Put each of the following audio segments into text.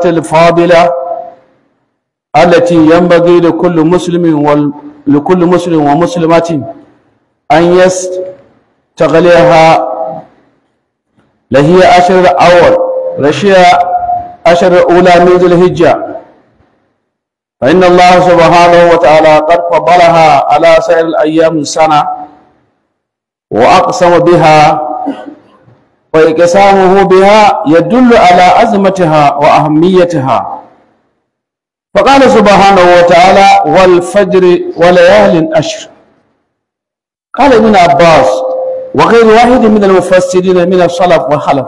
الفاضلة التي ينبغي لكل مسلم ومسلمة أن يستغلها لهي أشهر الأول أشهر الأولى من ذي الحجة، فإن الله سبحانه وتعالى قد فضلها على سائر الأيام السنة وأقسم بها، وإقسامه بها يدل على عظمتها وأهميتها، فقال سبحانه وتعالى: والفجر وليال عشر. قال ابن عباس وغير واحد من المفسرين من السلف والخلف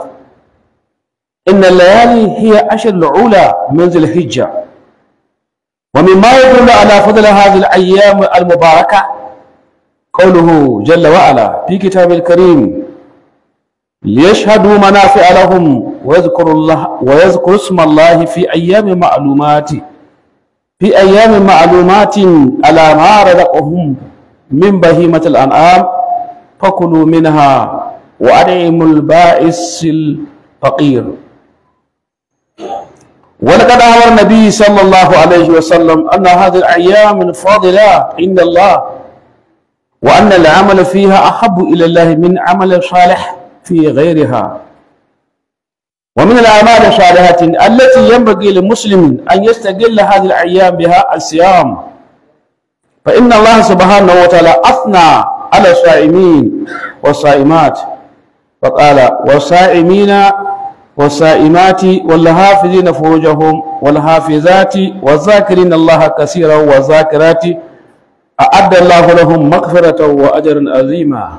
إن الليالي هي عشر الأولى من ذي الحجة. ومما يدل على فضل هذه الأيام المباركة قوله جل وعلا في كتابه الكريم: ليشهدوا منافع لهم ويذكروا اسم الله في أيام معلومات على ما رزقهم من بهيمة الأنعام فكلوا منها وأطعموا البائس الفقير. ولقد أمر النبي صلى الله عليه وسلم أن هذه الأيام فاضلة عند الله، وأن العمل فيها أحب إلى الله من عمل صالح في غيرها. ومن الأعمال الصالحة التي ينبغي للمسلم أن يستغل هذه الأيام بها الصيام، فإن الله سبحانه وتعالى أثنى على الصائمين والصائمات فقال: والصائمين والصائمات والحافظين فروجهم والحافظات والذاكرين الله كثيرا والذاكرات أعد الله لهم مغفرة وأجرا عظيما.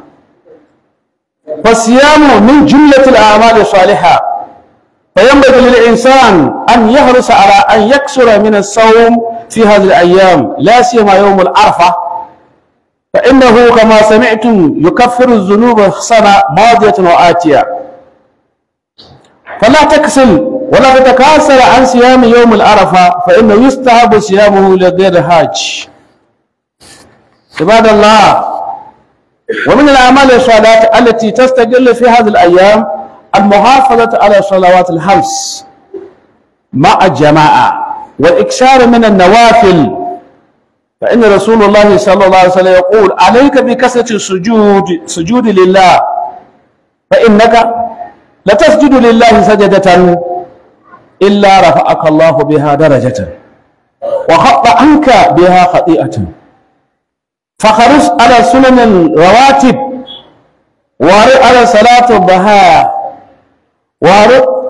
فالصيام من جملة الأعمال الصالحة، فينبغي للإنسان أن يحرص على أن يكثر من الصوم في هذه الأيام، لا سيما يوم العرفة، فإنه كما سمعتم يكفر الذنوب سنة ماضية وآتية. فلا تكسل ولا تتكاسل عن صيام يوم العرفة، فإنه يستحب صيامه لغير الحاج. عباد الله، ومن الأعمال الصالحة التي تستغل في هذه الأيام المحافظة على الصلوات الخمس مع الجماعة والإكثار من النوافل، فإن رسول الله صلى الله عليه وسلم يقول: عليك بكثرة السجود لله، فإنك لتسجد لله سجدة إلا رفعك الله بها درجة وخط عنك بها خطيئة. فحرص على سنن الرواتب، وحرص على صلاة الضحى،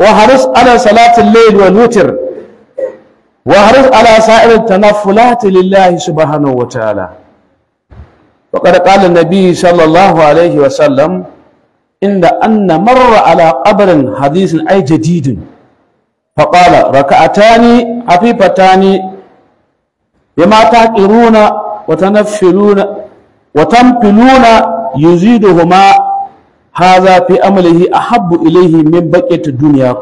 وحرص على صلاة الليل والوتر، وحرص على سائر التنفلات لله سبحانه وتعالى. وقد قال النبي صلى الله عليه وسلم: إن أن مر على قبر حديث أي جديد فقال: ركعتان خفيفتان بما تعقلون وتنفلون يزيدهما، هذا في أمله أحب إليه من بقية الدنيا.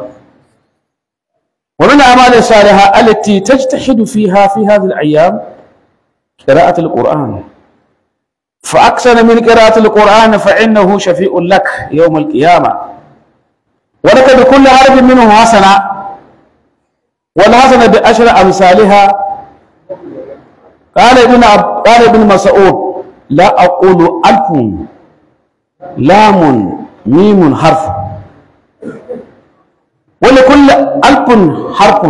ومن الأعمال الصالحة التي تجتهد فيها في هذه الأيام قراءة القرآن، فأكثر من قراءة القرآن فإنه شفيع لك يوم القيامة، ولك بكل حرف منه حسنة، والحسنة بعشر أمثالها. قال ابن مسعود: لا أقول ألف لام ميم حرف، ولكل ألف حرف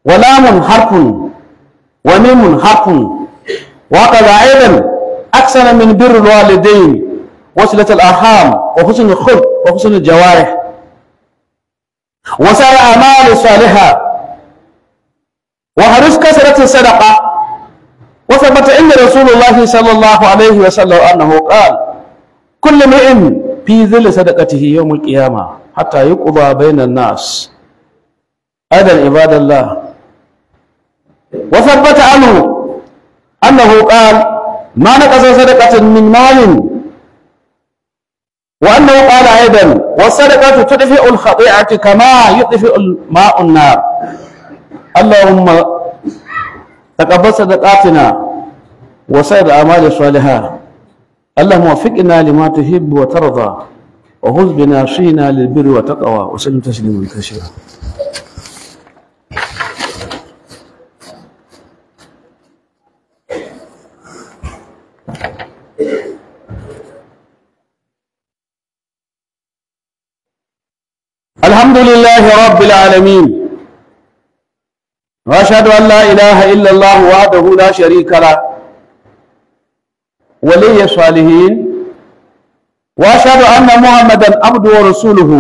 ولام حرف وميم حرف. وهكذا أيضا أكثر من بر الوالدين وصلة الأرحام وحسن الخلق وحسن الجوارح وسائر الأعمال الصالحة، وحرص كثرة الصدقة. وثبت عند رسول الله صلى الله عليه وسلم أنه قال: كل امرئ في ظل صدقته يوم القيامة حتى يقضى بين الناس. أيضا عباد الله، وثبت عنه أنه قال: ما نقص صدقة من مال. وأنه قال أيضا: والصدقة تطفئ الخطيئة كما يطفئ الماء النار. اللهم تقبل صدقاتنا وسائر الأعمال الصالحة. اللهم وفقنا لما تحب وترضى، وخذ بناصينا للبر والتقوى، وسلم تسليما كثيرا. لله رب العالمين، وأشهد أن لا إله إلا الله وحده لا شريك له ولي الصالحين، وأشهد أن محمدا عبده ورسوله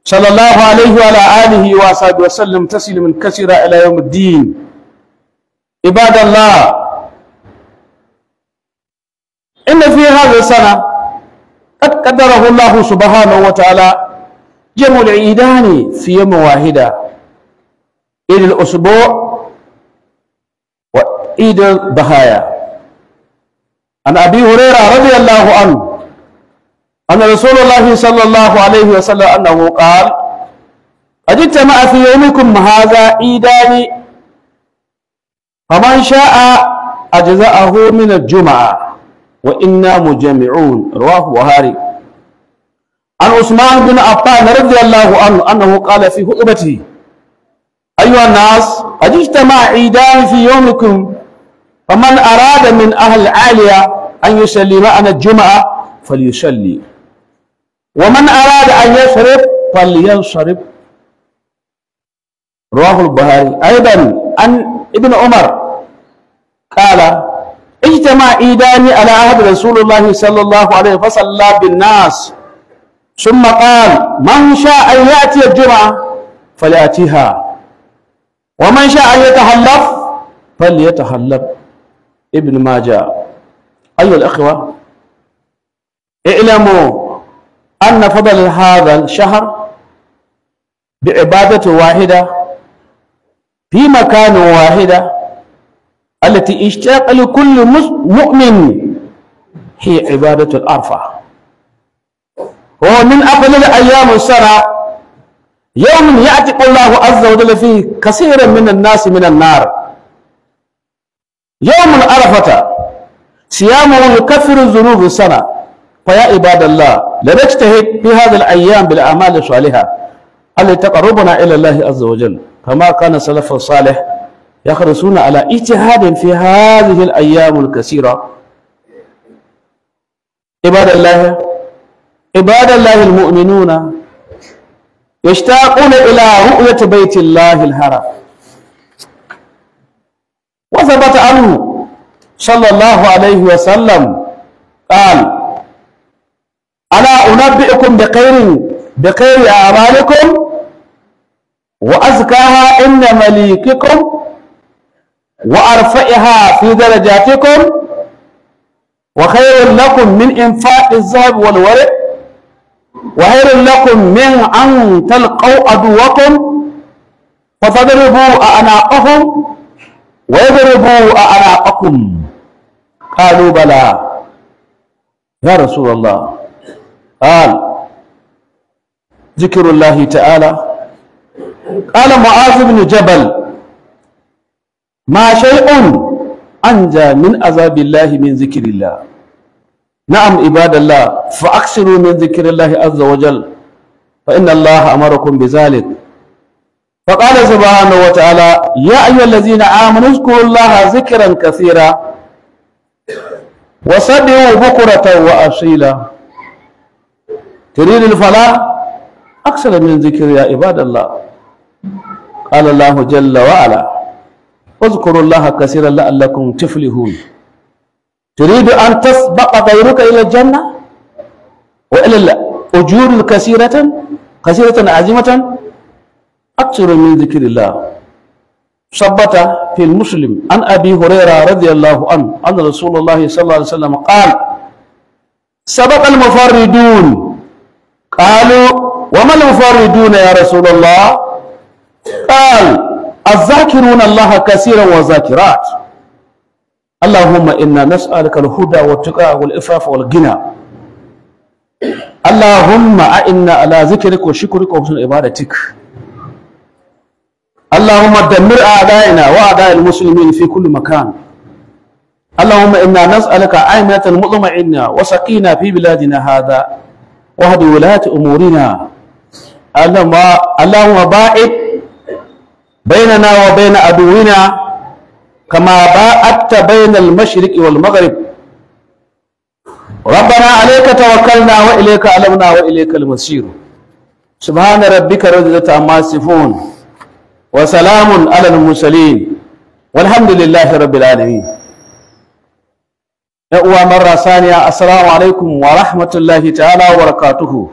صلى الله عليه وعلى آله وصحبه وسلم تسليما كثيرا إلى يوم الدين. عباد الله، إن في هذه السنة قد قدره الله سبحانه وتعالى جمع العيدان في يوم واحدة، عيد الأسبوع وعيد الضحايا. عن أبي هريرة رضي الله عنه أن رسول الله صلى الله عليه وسلم أنه قال: قد اجتمع في يومكم هذا عيدان فمن شاء أجزأه من الجمعة وإنا مجمعون. رواه البخاري. عن عثمان بن عفان رضي الله عنه أنه قال في خطبته: أيها الناس، قد اجتمع عيدان في يومكم فمن أراد من أهل العالية أن يصلي معنا الجمعة فليصلي، ومن أراد أن يشرب فليشرب. رواه البخاري. أيضا عن ابن عمر قال: اجتمع عيدان على عهد رسول الله صلى الله عليه وسلم فصلى بالناس، ثم قال: من شاء أن يأتي الجمعة فليأتيها، ومن شاء أن يتحلف فليتحلف. ابن ماجه. أيها الأخوة، اعلموا أن فضل هذا الشهر بعبادة واحدة في مكان واحدة التي اشتاق لكل مؤمن هي عبادة العرفة. وهو من أفضل أيام السنة، يوم يعتق الله عز وجل فيه كثيرا من الناس من النار. يوم العرفة صيامه يكفر ذنوب السنة. فيا عباد الله، لنجتهد في هذه الأيام بالأعمال الصالحة التي تقربنا إلى الله عز وجل، كما كان السلف الصالح يحرصون على اجتهاد في هذه الأيام الكثيرة. عباد الله المؤمنون يشتاقون إلى رؤية بيت الله الحرام. وثبت عنه صلى الله عليه وسلم قال: ألا أنبئكم بخير أعمالكم وأزكاها عند مليككم وأرفعها في درجاتكم وخير لكم من إنفاق الذهب والورق وخير لكم من أن تلقوا عدوكم فتضربوا أعناقهم ويضربوا أعناقكم. قالوا: بلى يا رسول الله. قال: ذكر الله تعالى. قال معاذ بن جبل: ما شيء أنجى من عذاب الله من ذكر الله. نعم عباد الله، فأكثروا من ذكر الله عز وجل، فإن الله أمركم بذلك. فقال سبحانه وتعالى: يا أيها الذين آمنوا اذكروا الله ذكرا كثيرا وسبحوه بكرة وأصيلا. تريد الفلاح أكثر من ذكر يا عباد الله. قال الله جل وعلا: واذكروا الله كثيرا لعلكم تفلحون. تريد أن تسبق غيرك إلى الجنة وإلى الأجور الكثيرة عظيمة، أكثر من ذكر الله. ثبت في المسلم عن أبي هريرة رضي الله عنه أن رسول الله صلى الله عليه وسلم قال: سبق المفردون. قالوا: وما المفردون يا رسول الله؟ قال: الذاكرون الله كثيرا والذاكرات. اللهم إنا نسألك الهدى والتقى والعفاف والغنى. اللهم أعنا على ذكرك وشكرك وحسن عبادتك. اللهم دمر أعدائنا وأعداء المسلمين في كل مكان. اللهم إنا نسألك عامة مطمئنة وسكينة في بلادنا هذا، واهد ولاة أمورنا. اللهم باعد بيننا وبين عدونا كما باعدت بين المشرق والمغرب. ربنا عليك توكلنا وإليك أنبنا وإليك المصير. subhana rabbika rabbil izzati amma yasifun wa salamun alal mursalin walhamdulillahi rabbil alamin. Ya uwa marra saniya, assalamu alaikum wa rahmatullahi ta'ala wa barakatuhu.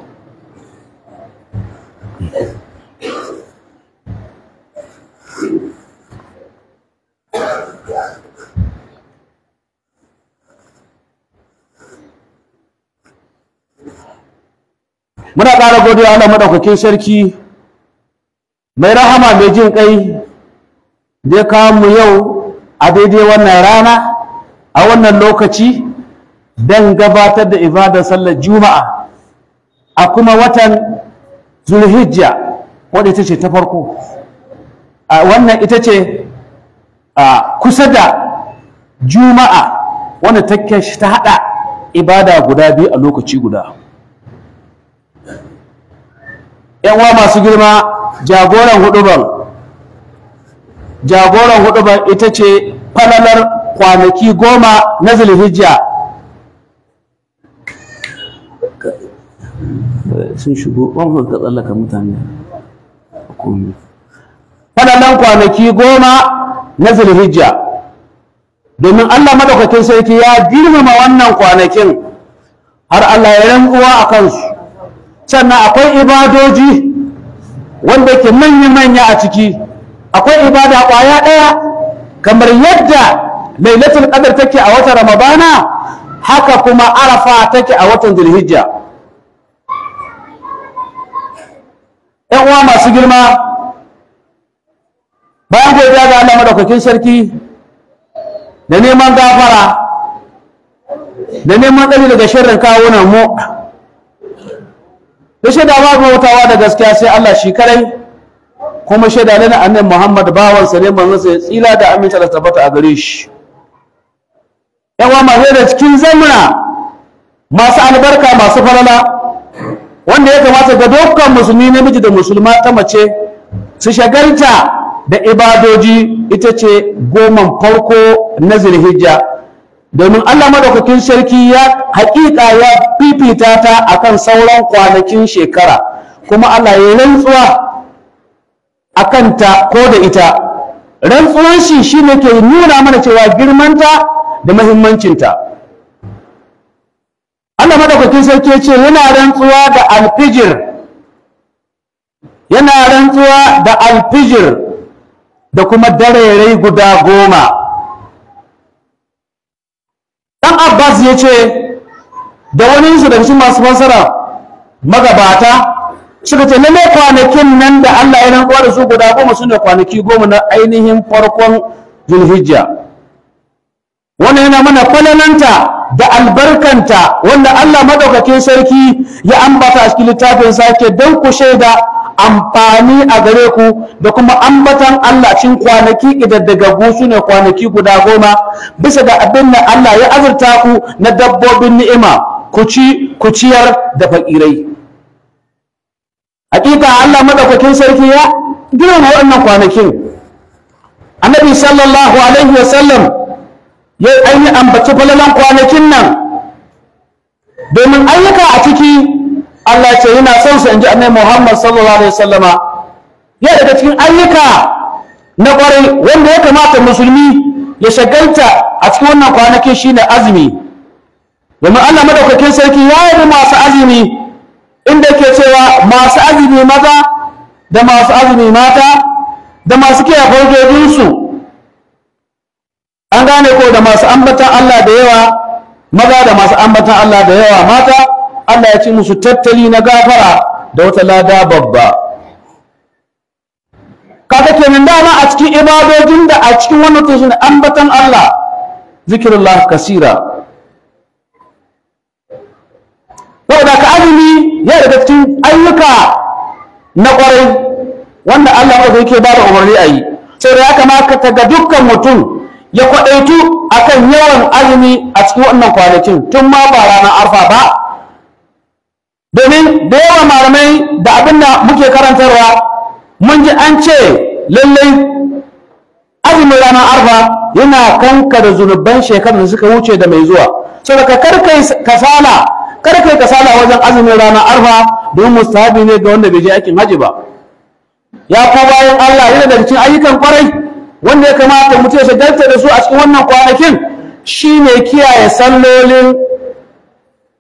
Muna ƙara godiya Allah madaukakin sarki mai rahama mai jin ƙai da ya kawo mu yau a daidai wannan rana a wannan lokaci don gabatar da ibadar sallar juma'a a kuma watan zulhijja wadda ita ce ta farko. Wannan ita ce kusa da juma'a wanda ta haɗa ibada guda biyu a lokaci guda. Yanwa masu girma, jagoran huduban ita ce falalar kwanaki 10 na zulhijja. Sun shigo ɓangon ka tsallaka mutane. Falalar kwanaki 10 na zulhijja, domin Allah madaukakin sarki ya girmama wannan kwanakin har Allah ya rantsuwa a kansu. Sannan akwai ibadoji wanda ke manya-manya a ciki. Akwai ibada ƙwaya ɗaya, kamar yadda lailatul qadr take a watan ramadana, haka kuma arafa take a watan zulhijja. ‘Yan uwa masu girma, bayan godiya ga Allah madaukakin sarki da neman gafara da neman tsari daga sharrin kawunan mu, da shaida babu bautawa da gaskiya sai Allah shi kadai, kuma shaida lana annabi Muhammad bawansa ne, manzon sa, tsira da aminta da tabbata a gare shi. Yawa masu da cikin zamuna masu albarka masu falala wanda ya kamata ga dukkan musulmi namiji da musulma ta mace su shagalta da ibadoji, ita ce 10 farko na zulhijja, domin Allah madaukakin sarki ya haƙiƙa ya fifita ta akan sauran kwanakin shekara, kuma Allah ya rantsuwa akan ta ko da ita. Rantsuwan shi shine ke nuna mana cewa girmanta da muhimmancinta. Allah madaukakin sarki ya ce yana rantsuwa da alfijir, yana rantsuwa da alfijir da kuma darerai guda 10. Dan Abbas ya ce da wani su daga cikin masu fassara magabata suka ce lalle kwanakin nan da Allah ya rantsuwa da su guda 10 sune kwanaki 10 na ainihin farkon zulhijja. Wannan yana mana falalanta da albarkanta wanda Allah madaukakin sarki ya ambata a cikin littafin sake don ku shaida amfani a gare ku da kuma ambatan Allah cikin kwanaki ƙidaddagaggu su ne kwanaki guda 10 bisa ga abin da Allah ya azurta ku na dabbobin ni'ima, ku ci ku ciyar da fakirai. Hakika Allah madaukakin sarki ya girma wannan kwanakin. Annabi sallallahu alaihi wasallam ya aini ambaci falalan kwanakin nan, domin ayyuka a ciki Allah ce yana son su, inji Annabi Muhammad sallallahu alaihi wasallama. Ya daga cikin ayyuka na kwarai wanda ya kamata musulmi ya shagalta a cikin wannan kwanakin shine azumi, domin Allah madaukakin sarki ya yi masu azumi inda yake cewa masu azumi maza da masu azumi mata da masu kiyaye farjojinsu, an gane ko, da masu ambatan Allah da yawa maza da masu ambatan Allah da yawa mata, Allah ya ci musu tattali na gafara da wata lada babba. Kaga kenan dama a cikin ibadojin da a cikin wannan tashin ambatan Allah, zikirullah kasira. Saboda ka azumi ya daga cikin ayyuka na kwarai wanda Allah yake ba da umarni a yi, sai da ya kamata ga dukkan mutum ya kwadaitu akan yawan azumi a cikin wannan kwanakin tun ma ba ranar arfa ba, domin da yawan malamai da abin da muke karantarwa mun ji an ce lallai azumin ranar arfa yana kankare zunuban shekarar da suka wuce da mai zuwa. Saboda karkai kasala wajen azumin ranar arfa, don mustahabi ne ga wanda bai je aikin haji ba. Ya ko bayan Allah, yana daga cikin ayyukan kwarai wanda ya kamata mutum ya shagalta da su a cikin wannan kwanakin shine kiyaye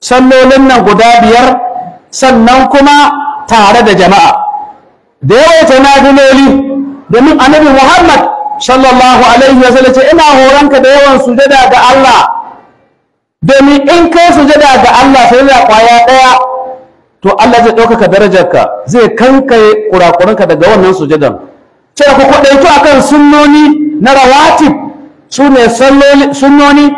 sallolin nan guda 5, sannan kuma tare da jama'a da yawaita nafiloli, domin annabi Muhammad sallallahu alaihi wasallam ce ina horonka da yawan sujada ga Allah, domin in kai sujada ga Allah sai da kwaya daya to Allah zai ɗaukaka darajarka, zai kankaye kurakuranka daga wannan sujadan. Sai ku kwadaito akan sunnoni na rawatib, sune sunnoni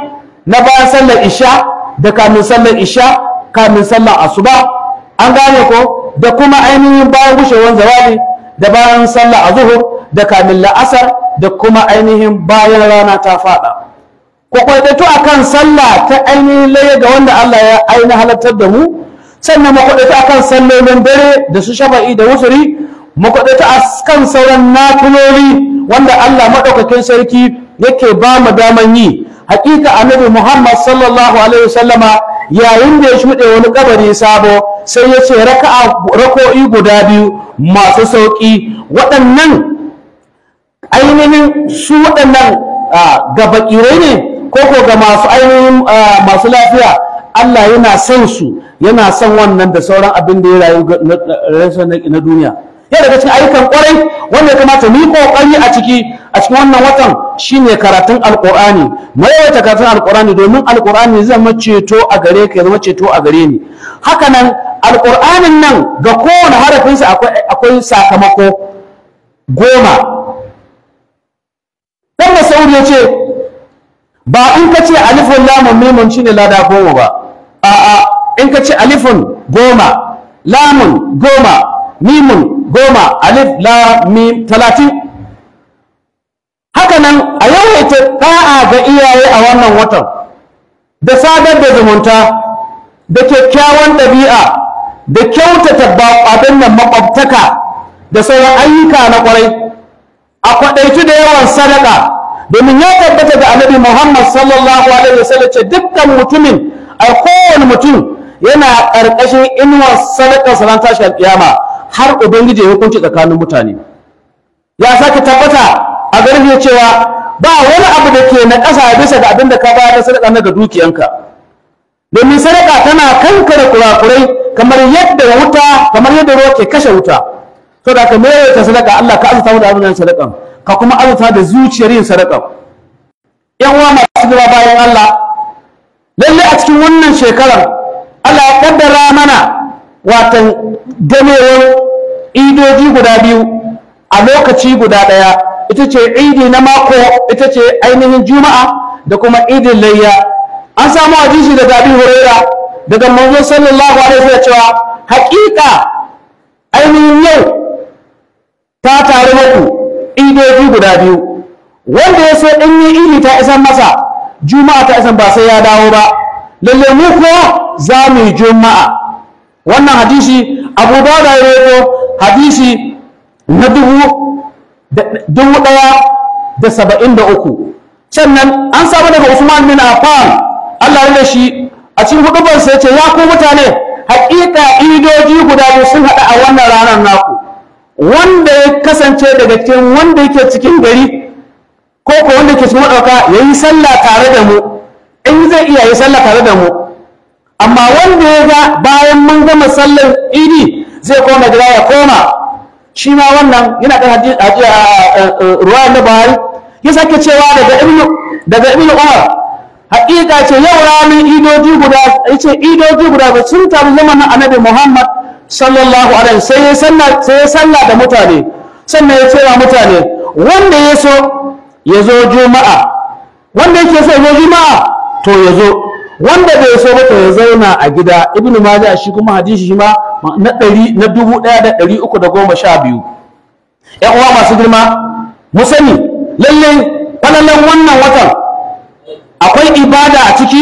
na bayan sallar isha da kamin sallar isha, kamin sallar asuba, an gane ko, da kuma ainihin bayan gushewar zawali, da bayan sallar azhur, da kamin la'asar, da kuma ainihin bayan rana ta fada. Ku kwadaito akan sallah ta ainihin laye ga wanda Allah ya ainihin halartar da mu, sannan mu kwadaito akan sallolin dare da su shafa'i da wusuri, mu kwadaito akan sauran nafiloli wanda Allah madaukakin sarki yake ba mu daman yi. Hakika annabi Muhammad sallallahu alaihi wasallama yayin da ya shuɗe wani kabari sabo sai ya ce rako'i guda 2 masu sauƙi, waɗannan ainihin su waɗannan ga bakirai ne ko ga masu ainihin masu lafiya, Allah yana son su, yana son wannan da sauran abin da ya rayu na duniya. Yana daga cikin ayyukan kwarai wanda ya kamata mu yi kokari a cikin wannan watan shine karatun alqur'ani. Mu yawaita karatun alqur'ani domin alqur'ani zai zama ceto a gare ka, ya zama ceto a gare ni. Haka nan alqur'anin nan ga kowane harafin sa akwai sakamako 10. Dan Masaudi ya ce ba in ka ce alifun lamun mimun shine lada 10 ba, a'a in ka ce alifun 10, lamun 10, mimun 10, alif lam mim 30. Haka nan a yawaita da'a ga iyaye a wannan watan, da sadar da zumunta, da kyakkyawan ɗabi'a, da kyautata abin nan makwabtaka da sauran ayyuka na kwarai. A kwaɗaitu da yawan sadaka, domin ya tabbata da annabi Muhammad sallallahu alaihi wasallam ce dukkan mutumin, a kowane mutum yana ƙarƙashin inuwar sadakar salan tashi alƙiyama har ubangiji ya hukunci tsakanin mutane. Ya sake tabbata a garin ya cewa ba wani abu da ke na ƙasa bisa ga abin da ka bayar da sadaka na ga dukiyanka, domin sadaka tana kankare kurakurai kamar yadda ruwa ke kashe wuta. To da ka mere ta sadaka, Allah ka azurta mu da abin sadakan, ka kuma azurta da zuciyar yin sadakan. Yan uwa masu gaba bayan Allah, lalle a cikin wannan shekarar Allah ya kaddara mana watan gamewar idoji guda 2 a lokaci guda ɗaya. Ita ce idi na mako, ita ce ainihin juma'a da kuma idin layya. An samu hadisi daga Abi Hurairah daga manzo sallallahu alaihi wasallam cewa haƙiƙa ainihin yau ta taru muku idoji guda 2, wanda ya so in yi idi ta isan masa, juma'a ta isan ba sai ya dawo ba, lalle mu kuwa za mu yi juma'a. Wannan hadisi Abu Dawud ya rawaito, hadisi na 1173. Sannan an samu daga Usman bin Affan Allah ya shi a cikin hudubar sai ce ya ku mutane, haƙiƙa idoji guda 2 sun haɗa a wannan ranar naku, wanda ya kasance daga cikin wanda yake cikin gari ko wanda yake cikin madauka yayi sallah tare da mu, in zai iya yi sallah tare da mu, amma wanda ya ga bayan mun gama sallar idi zai koma gida ya koma, shi ma wannan yana kan ruwa na Buhari ya sake cewa daga ibnu Umar, haƙiƙa ce yau ranar idoji guda ba sun taru zamanin annabi Muhammad sallallahu alaihi sai ya salla da mutane, sannan ya ce wa mutane wanda ya so ya zo juma'a, wanda yake so ya zo juma'a to ya zo, wanda bai so ba to ya zauna a gida. Ibnu Majah shi kuma hadisi shi ma na 1312. ƴan uwa masu girma, mu sani lalle wannan watan akwai ibada a ciki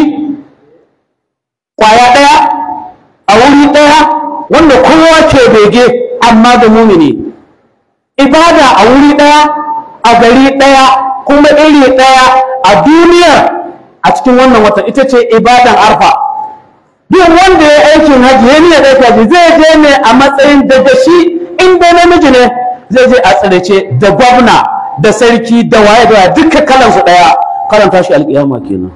kwaya ɗaya a wuri ɗaya wanda kowa ke bege, amma da mumini. Ibada a wuri ɗaya a gari ɗaya kuma iri ɗaya a duniya a cikin wannan watan ita ce ibadan arfa. duk wanda ya aikin haji ya niyyar aikin haji zai je ne a matsayin daga shi inda namiji ne zai je a tsirace da gwamna da sarki da waye da duka kalansu daya karanta shi alƙiyama kenan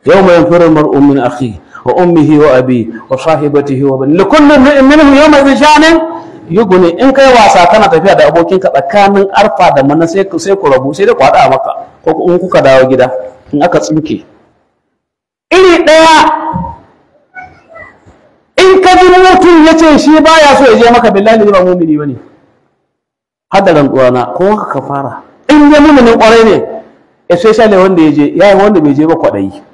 yawma yanfiru mar'u min akhi wa ummihi wa abi wa sahibatihi wa bani likulli minhum yawma shanin yuguni. in kai wasa kana tafiya da abokinka tsakanin arfa da mana sai ku rabu sai da ku hada maka ko in kuka dawo gida in aka tsinke iri daya. in ka ji mutum ya ce shi baya so ya je maka billahi ba mumini bane hada rantsuwana ko haka kafara in ya muminin kwarai ne especially wanda ya je yayi wanda bai je ba kwadayi.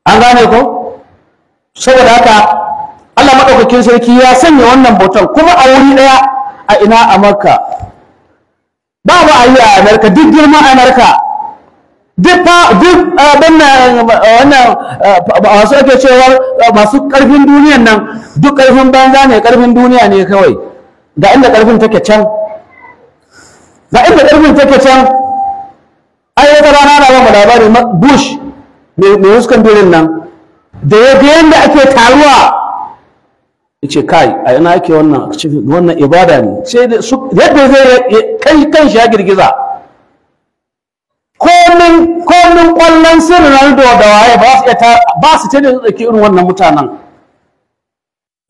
an gane ko saboda haka Allah madaukakin sarki ya sanya wannan bautan kuma a wuri daya a ina a Makka babu ayi a Amerika duk girman Amerika duk wannan masu ake cewa masu karfin duniyan nan duk karfin banza ne karfin duniya ne kawai ga inda karfin take can ai wata rana na ba mu labari Bush mai huskan birin nan da ya ga yadda ake taruwa ya ce kai a ina ake wannan ibada ne sai yadda zai kan shi ya girgiza komin kwallon sirrin Ronaldo da waye ba su ce da su ɗauki irin wannan mutanen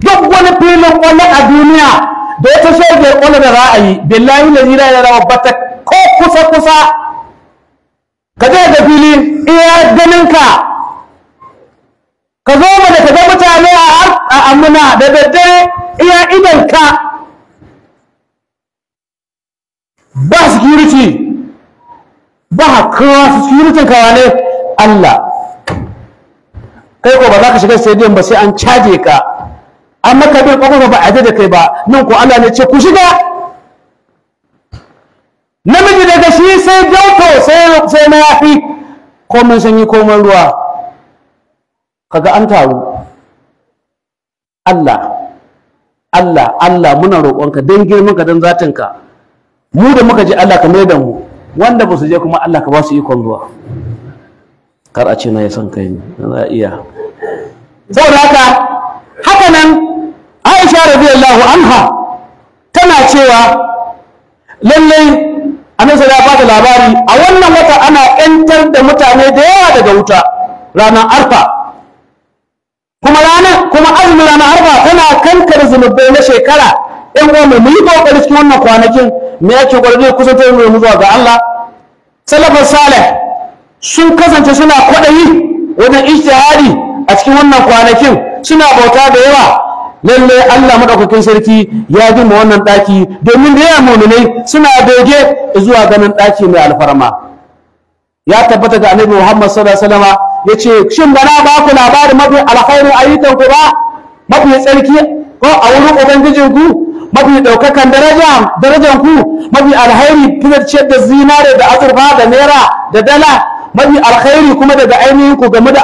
duk wani filin kwallo a duniya da ya ta shagiyar kwallo da ra'ayi billahi la ilaha illa bata ko kusa ka je ga fili iya ganin ka zo mu da ka ga mutane a amuna da daddare iya idan ka ba security ba kowa security kawa ne Allah kai ko ba za ka shiga stadium ba sai an caje ka an maka bin kofa ba a da kai ba nan ko Allah ne ce ku shiga namiji daga shi sai jauto sai mayafi komin sanyi komin ruwa kaga an taru Allah muna roƙonka don girmanka don zatinka mu da muka ji Allah ka mai da mu wanda ba su je kuma Allah ka ba su ikon zuwa kar a ce na ya san kai ne za a iya saboda haka nan Aisha radiyallahu anha tana cewa lallai annabi ya bada labari a wannan wata ana ƴantar da mutane da yawa daga wuta ranar arfa kuma azumin ranar arfa tana kankare zunubai na shekara ɗan uwa mu yi kokari cikin wannan kwanakin me yake gwargwado kusantar mu zuwa ga Allah salafin salih sun kasance suna kwaɗayi wajen ijtihadi a cikin wannan kwanakin suna bauta da yawa lalle Allah madaukakin sarki ya gina wannan daki domin da yawa mu'minai suna doge zuwa ganin daki mai alfarma ya tabbata ga annabi Muhammad sallallahu alaihi wasallam yace shin bana ba ku labarin mafi alkhairin ayyukan ku ba mafi tsarki ko a wurin ubangijin ku mafi daukakan darajan ku mafi alkhairi fiye da zinare da azurfa da naira da dala mafi alkhairi kuma daga ainihin ku game da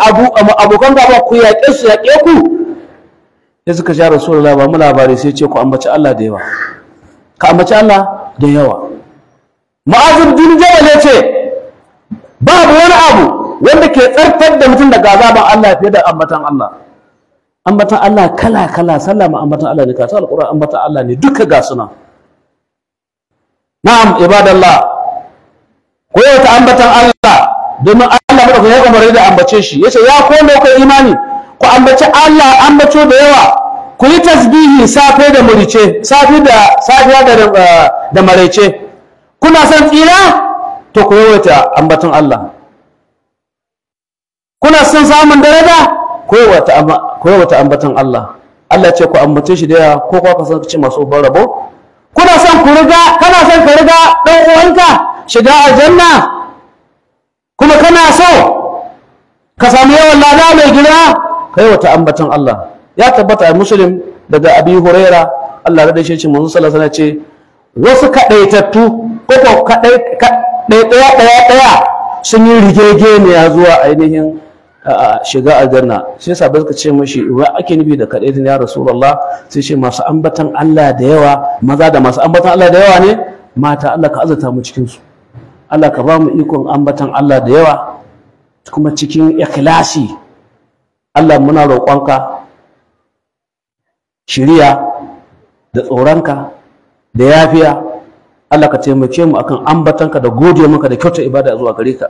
abokan gaba ku yaƙe su yaƙe ku sai suka sha Rasulullah ba mu labari sai ce ku ambaci Allah da yawa ka ambaci Allah da yawa Mu'adh bin Jabal ya ce babu wani abu wanda ke tsartar da mutum daga azaban Allah fiye da ambatan Allah kala sallah ma ambatan Allah ne ka ta alquran ambatan Allah ne duka ga suna na'am ibadallah ko ta ambatan Allah domin Allah maka ya umarni da ambace shi yace ya ko ne ku imani ku ambaci Allah ambato da yawa ku yi tasbihi safe da murice safiya da maraice kuna son tsira to ku yawaita ambaton Allah kuna son samun daraja ku yawaita ambaton Allah Allah ce ku ambace shi da yawa ko ka san ce masu rabo kana son ka riga dan uwanka shiga aljanna kuma kana so ka samu yawan lada mai girma kai wata ambatan Allah ya tabbata a Muslim daga Abi Huraira Allah da shi manzo sallallahu alaihi wasallam ce wasu kadaitattu ko daya sun yi rigegeniya zuwa ainihin shiga aljanna sai sabai suka ce mashi wa ake nufi da kadaitin ya Rasulullah sai ce masu ambatan Allah da yawa maza da masu ambatan Allah da yawa ne mata Allah ka azurta mu cikin su Allah ka ba mu ikon ambatan Allah da yawa kuma cikin ikhlasi Allah muna roƙonka shiriya da tsoronka da yafiya. Allah ka taimake mu akan ambatanka da gode maka da kyautar ibada zuwa gare ka.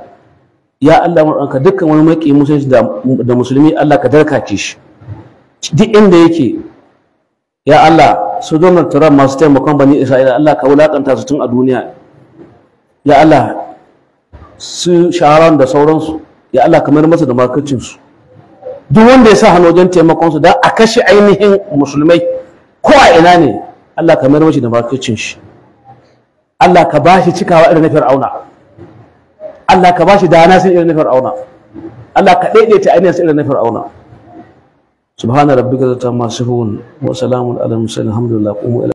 Ya Allah mun ranka dukkan wani maki musulunci da musulmi Allah ka darkake shi duk inda yake. Ya Allah su Donald Trump masu taimakon bani Isra'ila Allah ka wulakanta su tun a duniya. Ya Allah su shaharan da sauransu ya Allah ka mayar masa da makircin su. Duk wanda ya sa hannu wajen taimakon su dan a kashe ainihin musulmai ko a ina ne Allah ka mayar masa da makircin shi. Allah ka bashi cikawa irin na Fir'auna. Allah ka bashi dana sai irin na Fir'auna. Allah ka daidaita ainihin sai irin na Fir'auna. Subhana rabbika rabbil izzati amma yasifun wa salamun alal mursalin alhamdulillah.